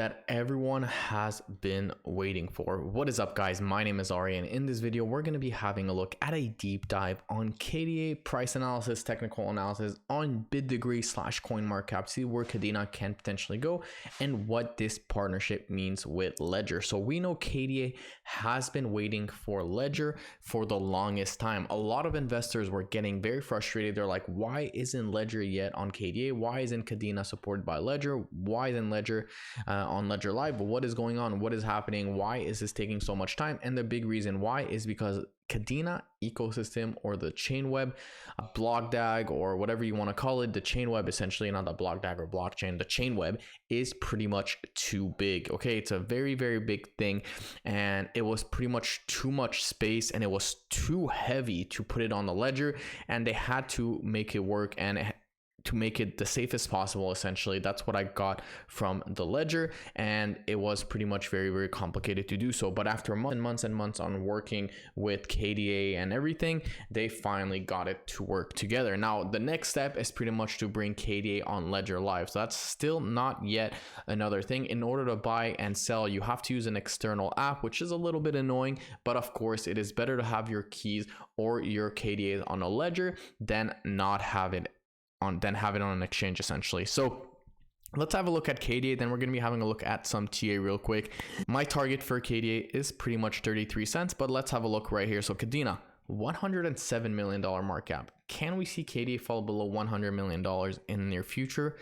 that everyone has been waiting for. What is up, guys? My name is Ari, and in this video we're going to be having a look at a deep dive on KDA price analysis, technical analysis on BitDegree/CoinMarketCap, see where Kadena can potentially go and what this partnership means with Ledger. So we know KDA has been waiting for Ledger for the longest time. A lot of investors were getting very frustrated. They're like, why isn't Ledger yet on KDA? Why isn't Kadena supported by Ledger? Why isn't Ledger on Ledger Live? What is going on? What is happening? Why is this taking so much time? And the big reason why is because Kadena ecosystem, or the chain web, block DAG, or whatever you want to call it, the chain web, essentially, not the block DAG or blockchain, the chain web is pretty much too big. Okay, it's a very, very big thing, and it was pretty much too much space, and it was too heavy to put it on the ledger, and they had to make it work and to make it the safest possible. Essentially, that's what I got from the ledger, and it was pretty much very, very complicated to do so. But after months and months on working with KDA and everything, they finally got it to work together. Now the next step is pretty much to bring KDA on Ledger Live. So that's still not yet another thing. In order to buy and sell, you have to use an external app, which is a little bit annoying, but of course it is better to have your keys or your KDA on a ledger than not have it on an exchange, essentially. So let's have a look at KDA, then we're going to be having a look at some TA real quick. My target for KDA is pretty much 33 cents, but let's have a look right here. So Kadena, $107 million market cap. Can we see KDA fall below $100 million in the near future?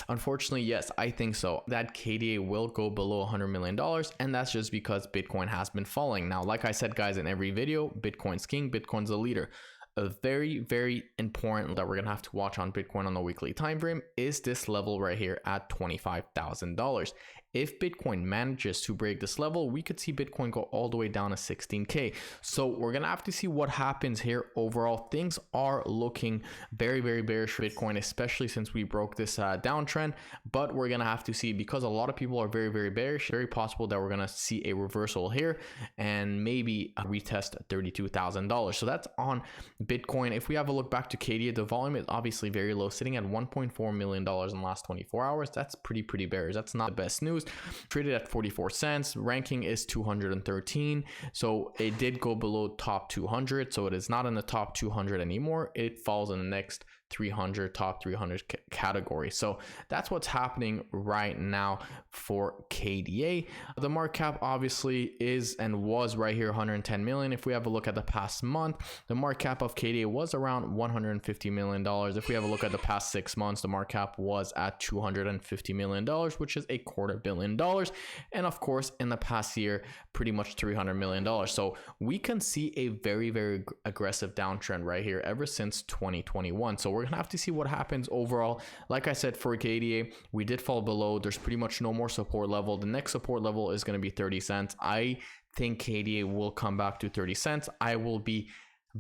Unfortunately, yes, I think so. That KDA will go below $100 million, and that's just because Bitcoin has been falling. Now, like I said, guys, in every video, Bitcoin's king, Bitcoin's the leader. A very, very important that we're gonna have to watch on Bitcoin on the weekly time frame is this level right here at $25,000. If Bitcoin manages to break this level, we could see Bitcoin go all the way down to 16K. So we're gonna have to see what happens here. Overall, things are looking very, very bearish for Bitcoin, especially since we broke this downtrend. But we're gonna have to see, because a lot of people are very, very bearish. Very possible that we're gonna see a reversal here and maybe retest $32,000. So that's on Bitcoin. If we have a look back to KDA, the volume is obviously very low, sitting at $1.4 million in the last 24 hours. That's pretty bearish. That's not the best news. Traded at 44 cents. Ranking is 213. So it did go below top 200. So it is not in the top 200 anymore. It falls in the next 300, top 300 category. So that's what's happening right now for KDA. The market cap obviously is and was right here 110 million. If we have a look at the past month, the market cap of KDA was around $150 million. If we have a look at the past 6 months, the market cap was at $250 million, which is $250 million. And of course, in the past year, pretty much $300 million. So we can see a very, very aggressive downtrend right here ever since 2021. So we're gonna have to see what happens overall. Like I said, for KDA, we did fall below. There's pretty much no more support level. The next support level is going to be 30 cents. I think KDA will come back to 30 cents. I will be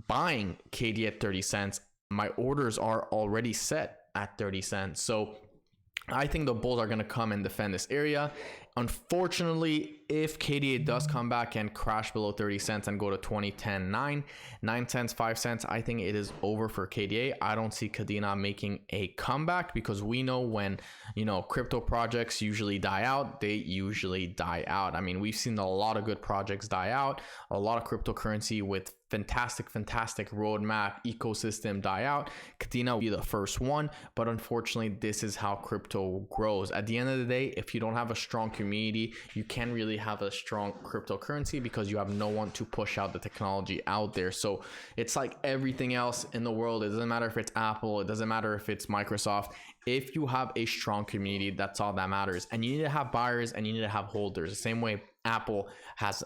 buying KDA at 30 cents. My orders are already set at 30 cents. So I think the bulls are going to come and defend this area. Unfortunately, if KDA does come back and crash below 30 cents and go to 20, 10, 9 cents, 5 cents, I think it is over for KDA. I don't see Kadena making a comeback, because we know when, crypto projects usually die out, they usually die out. I mean, we've seen a lot of good projects die out, a lot of cryptocurrency with fantastic roadmap ecosystem die out. Kadena will be the first one, but unfortunately, this is how crypto grows. At the end of the day, if you don't have a strong community, you can't really have a strong cryptocurrency, because you have no one to push out the technology out there. So it's like everything else in the world. It doesn't matter if it's Apple, it doesn't matter if it's Microsoft. If you have a strong community, that's all that matters. And you need to have buyers and you need to have holders. The same way Apple has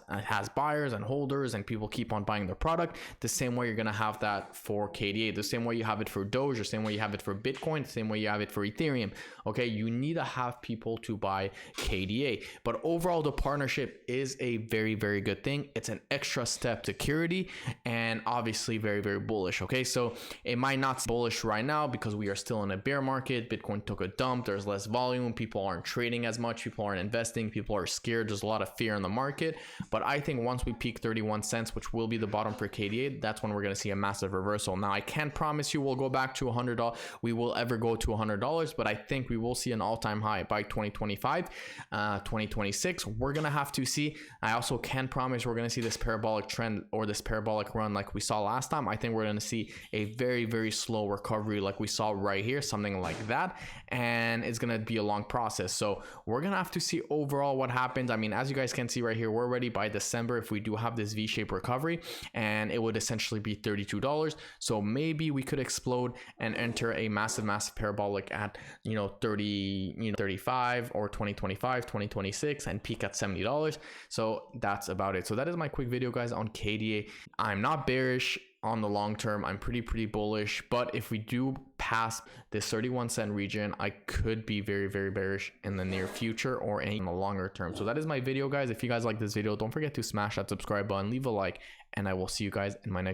buyers and holders, and people keep on buying their product. The same way you're going to have that for KDA, the same way you have it for Doge, the same way you have it for Bitcoin, the same way you have it for Ethereum. Okay, you need to have people to buy KDA. But overall, the partnership is a very, very good thing. It's an extra step security, and obviously very, very bullish. Okay, so it might not be bullish right now because we are still in a bear market. Bitcoin took a dump. There's less volume. People aren't trading as much. People aren't investing. People are scared. There's a lot of fear here in the market. But I think once we peak 31 cents, which will be the bottom for KDA, that's when we're going to see a massive reversal. Now I can't promise you we'll go back to $100, we will ever go to $100, but I think we will see an all-time high by 2025. 2026 we're gonna have to see. I also can promise we're gonna see this parabolic trend or this parabolic run like we saw last time. I think we're gonna see a very slow recovery like we saw right here, something like that, and it's gonna be a long process. So we're gonna have to see overall what happens. I mean, as you guys can see right here, we're ready by December if we do have this V-shaped recovery, and it would essentially be $32. So maybe we could explode and enter a massive parabolic at 30, 35, or 2025, 2026, and peak at $70. So that's about it. So that is my quick video, guys, on KDA. I'm not bearish on the long term. I'm pretty bullish, but if we do pass this 31 cent region, I could be very bearish in the near future or in the longer term. So that is my video, guys. If you guys like this video, don't forget to smash that subscribe button, leave a like, and I will see you guys in my next